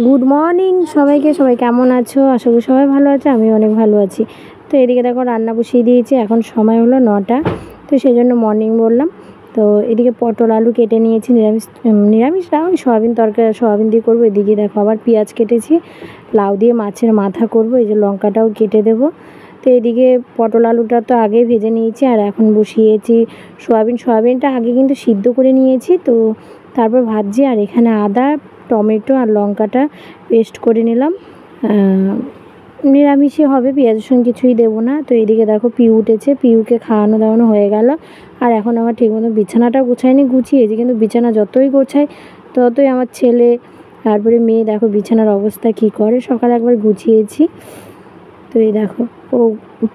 Good morning সবাইকে। সবাই কেমন আছো? আশা করি সবাই ভালো আছে, আমি অনেক ভালো আছি। তো এদিকে দেখো রান্না বসিয়ে দিয়েছি, এখন সময় হলো 9টা। তো সেই জন্য মর্নিং বললাম। তো এদিকে পটল আলু কেটে নিয়েছি, নিরামিষ না, ওই সয়াবিন তরকারি, সয়াবিন দিয়ে করবো। এদিকে দেখো আবার পেঁয়াজ কেটেছি, লাউ দিয়ে মাছের মাথা করব, এই যে লঙ্কাটাও কেটে দেবো। তো এদিকে পটল আলুটা তো আগেই ভেজে নিয়েছি, আর এখন বসিয়েছি সয়াবিনটা আগে কিন্তু সিদ্ধ করে নিয়েছি, তো তারপর ভাজছি। আর এখানে আদা, টমেটো আর লঙ্কাটা পেস্ট করে নিলাম। নিরামিষই হবে, পেঁয়াজ রসুন কিছুই দেবো না। তো এদিকে দেখো পিউ উঠেছে, পিউকে খাওয়ানো দাওয়ানো হয়ে গেল। আর এখন আমার ঠিক মতো বিছানাটা গুছাইনি, গুছিয়েছি, কিন্তু বিছানা যতই গোছাই ততই আমার ছেলে তারপরে মেয়ে দেখো বিছানার অবস্থা কি করে। সকালে একবার গুছিয়েছি, তো এই দেখো ও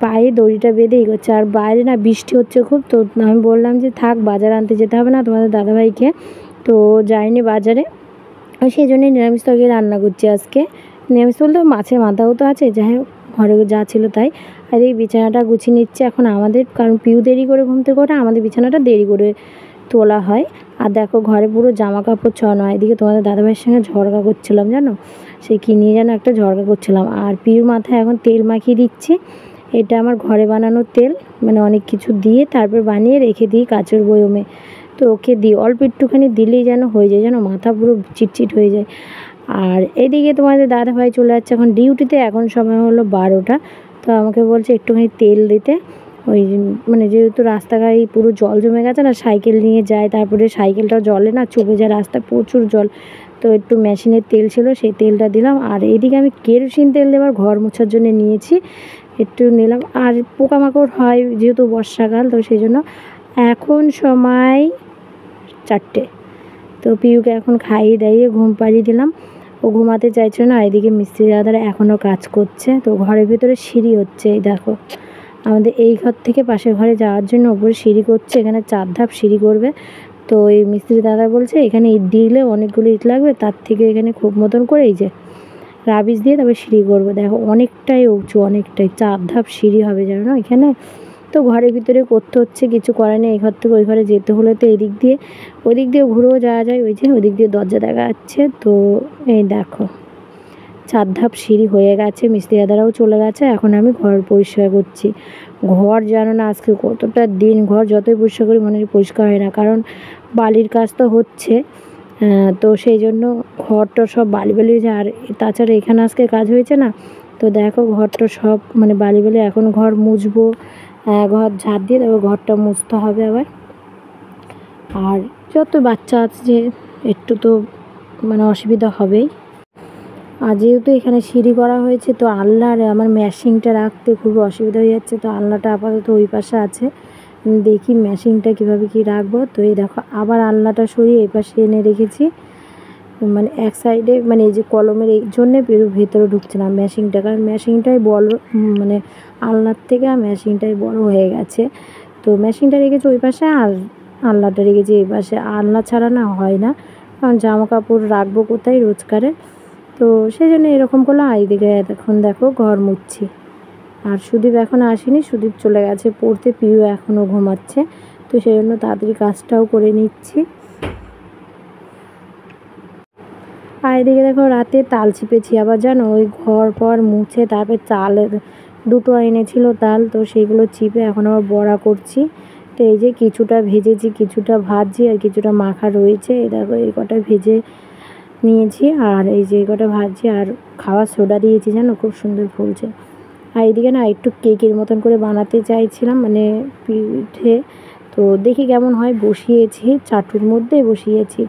পায়ে দড়িটা বেঁধে এগোচ্ছে। আর বাইরে না বৃষ্টি হচ্ছে খুব, তো আমি বললাম যে থাক, বাজার আনতে যেতে হবে না তোমাদের দাদাভাইকে, তো যাইনি বাজারে। সেই জন্যই নিরামিষ তরকারি রান্না করছি আজকে। নিরামিষ বলতে মাছের মাথাও তো আছে, যাই হোক ঘরে যা ছিল তাই। আর এই বিছানাটা গুছিয়ে নিচ্ছে এখন আমাদের, কারণ পিউ দেরি করে ঘুম থেকে ওঠে, আমাদের বিছানাটা দেরি করে তোলা হয়। আর দেখো ঘরে পুরো জামা কাপড় ছড়ানো হয়। এদিকে তোমাদের দাদাভাইয়ের সঙ্গে ঝগড়া করছিলাম জানো, সে কী নিয়ে যেন একটা ঝগড়া করছিলাম। আর পিউর মাথায় এখন তেল মাখিয়ে দিচ্ছি। এটা আমার ঘরে বানানো তেল, মানে অনেক কিছু দিয়ে তারপর বানিয়ে রেখে দিই কাচের বয়মে। তো ওকে দিই, অল্প একটুখানি দিলেই যেন হয়ে যায়, যেন মাথা পুরো চিটচিট হয়ে যায়। আর এদিকে তোমাদের দাদাভাই চলে যাচ্ছে এখন ডিউটিতে, এখন সময় হলো 12টা। তো আমাকে বলছে একটুখানি তেল দিতে। ওই মানে যেহেতু রাস্তাঘাট পুরো জল জমে গেছে না, সাইকেল নিয়ে যায়, তারপরে সাইকেলটাও জলে না চুবে যায়, রাস্তায় প্রচুর জল। তো একটু মেশিনের তেল ছিল, সেই তেলটা দিলাম। আর এদিকে আমি কেরোসিন তেল দেওয়ার ঘর মোছার জন্য নিয়েছি, একটু নিলাম। আর পোকামাকড় হয় যেহেতু বর্ষাকাল, তো সেই জন্য। এখন সময় 4টে। তো পিউকে এখন খাইয়ে দাইয়ে ঘুম পাড়িয়ে দিলাম, ও ঘুমাতে চাইছে না। এদিকে মিস্ত্রি দাদারা এখনও কাজ করছে, তো ঘরের ভিতরে সিঁড়ি হচ্ছে। এই দেখো আমাদের এই ঘর থেকে পাশের ঘরে যাওয়ার জন্য ওপরে সিঁড়ি করছে, এখানে 4 ধাপ সিঁড়ি করবে। তো এই মিস্ত্রি দাদা বলছে এখানে ইট দিলে অনেকগুলো ইট লাগবে, তার থেকে এখানে খুব মতন করে এই যে রাবিশ দিয়ে তারপরে সিঁড়ি করবে। দেখো অনেকটাই উঁচু, অনেকটাই 4 ধাপ সিঁড়ি হবে জানো না এখানে। তো ঘরের ভিতরে করতে হচ্ছে, কিছু করার নেই। এই ঘর থেকে ওই ঘরে যেতে হলে তো এদিক দিয়ে ওই দিক দিয়ে ঘুরেও যাওয়া যায়, ওই যে ওই দিক দিয়ে দরজা দেখা যাচ্ছে। তো এই দেখো 4 ধাপ সিঁড়ি হয়ে গেছে, মিস্ত্রি দাদারাও চলে গেছে, এখন আমি ঘর পরিষ্কার করছি। ঘর জানো না আজকে কতটা দিন, ঘর যতই পরিষ্কার করি মনে হয় পরিষ্কার হয় না, কারণ বালির কাজ তো হচ্ছে। তো সেই জন্য ঘরটা সব বালি বালি হয়েছে। আর তাছাড়া এখানে আজকে কাজ হয়েছে না, তো দেখো ঘরটা সব মানে বালি বালি। এখন ঘর মুছবো, ঘর ঝাড় দিয়ে তারপর ঘরটা মুছতে হবে আবার। আর যত বাচ্চা আছে একটু তো মানে অসুবিধা হবেই। আর যেহেতু এখানে সিঁড়ি করা হয়েছে, তো আলনার আমার ম্যাশিংটা রাখতে খুব অসুবিধা হয়ে যাচ্ছে। তো আলনাটা আপাতত ওই পাশে আছে, দেখি ম্যাশিংটা কীভাবে কী রাখবো। তো এই দেখো আবার আলনাটা সরিয়ে এই পাশে এনে রেখেছি, মানে এক সাইডে, মানে এই যে কলমের এই জন্যে ভেতরে ঢুকছে না ম্যাশিংটা, কারণ ম্যাশিংটাই বড়, মানে আলনার থেকে ম্যাশিংটাই বড় হয়ে গেছে। তো ম্যাশিংটা রেখেছি ওই পাশে, আর আলনাটা রেখেছি এই পাশে। আলনা ছাড়া না হয় না, কারণ জামা কাপড় রাখবো কোথায় রোজকারে। তো সেই জন্য এরকম করলাম। এইদিকে এখন দেখো ঘর মুছছি। আর সুদীপ এখন আসেনি, সুদীপ চলে গেছে পড়তে, পিউ এখনও ঘুমাচ্ছে। তো সেই জন্য তাড়াতাড়ি কাজটাও করে নিচ্ছি। আর এদিকে দেখো রাতে তাল ছিপেছি আবার জানো, ওই ঘর পর মুছে তারপরে চাল 2টো এনেছিল তাল, তো সেইগুলো চিপে এখন আবার বড়া করছি। তো এই যে কিছুটা ভেজেছি, কিছুটা ভাজছি, আর কিছুটা মাখা রয়েছে। এই দেখো এই কটা ভেজে নিয়েছি, আর এই যে এই কটা ভাজছি। আর খাওয়ার সোডা দিয়েছি জানো, খুব সুন্দর ফুলছে। আর এদিকে না একটু কেকের মতন করে বানাতে চাইছিলাম, মানে পিঠে। তো দেখি কেমন হয়, বসিয়েছি চাটুর মধ্যে বসিয়েছি।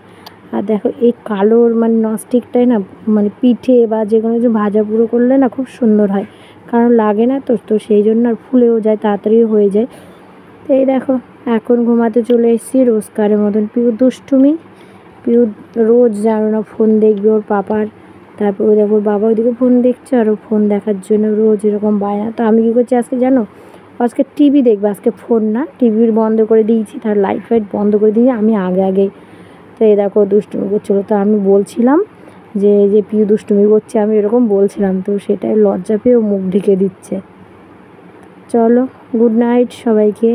আর দেখো এই কালোর মানে ননস্টিকটাই না, মানে পিঠে বা যে কোনো কিছু ভাজা পুরো করলে না খুব সুন্দর হয়, কারণ লাগে না তো, তো সেই জন্য আর ফুলেও যায়, তাড়াতাড়িও হয়ে যায়। তো এই দেখো এখন ঘুমাতে চলে এসেছি রোজকারের মতন। পিউ দুষ্টুমি, পিউ রোজ জানো না ফোন দেখবে ওর পাপার, তারপর ওই দেখো ওর বাবা ওইদিকে ফোন দেখছে, আর ও ফোন দেখার জন্য রোজ এরকম বায়না। তো আমি কী করছি আজকে জানো, আজকে টিভি দেখবে, আজকে ফোন না, টিভির বন্ধ করে দিয়েছি, তার লাইট ফাইট বন্ধ করে দিয়েছি আমি আগে। তো এই দেখো দুষ্টুমি করছিলো, তো আমি বলছিলাম যে পিউ দুষ্টুমি করছে, আমি এরকম বলছিলাম, তো সেটাই লজ্জা পেয়ে ও মুখ ঢেকে দিচ্ছে। চলো গুড নাইট সবাইকে।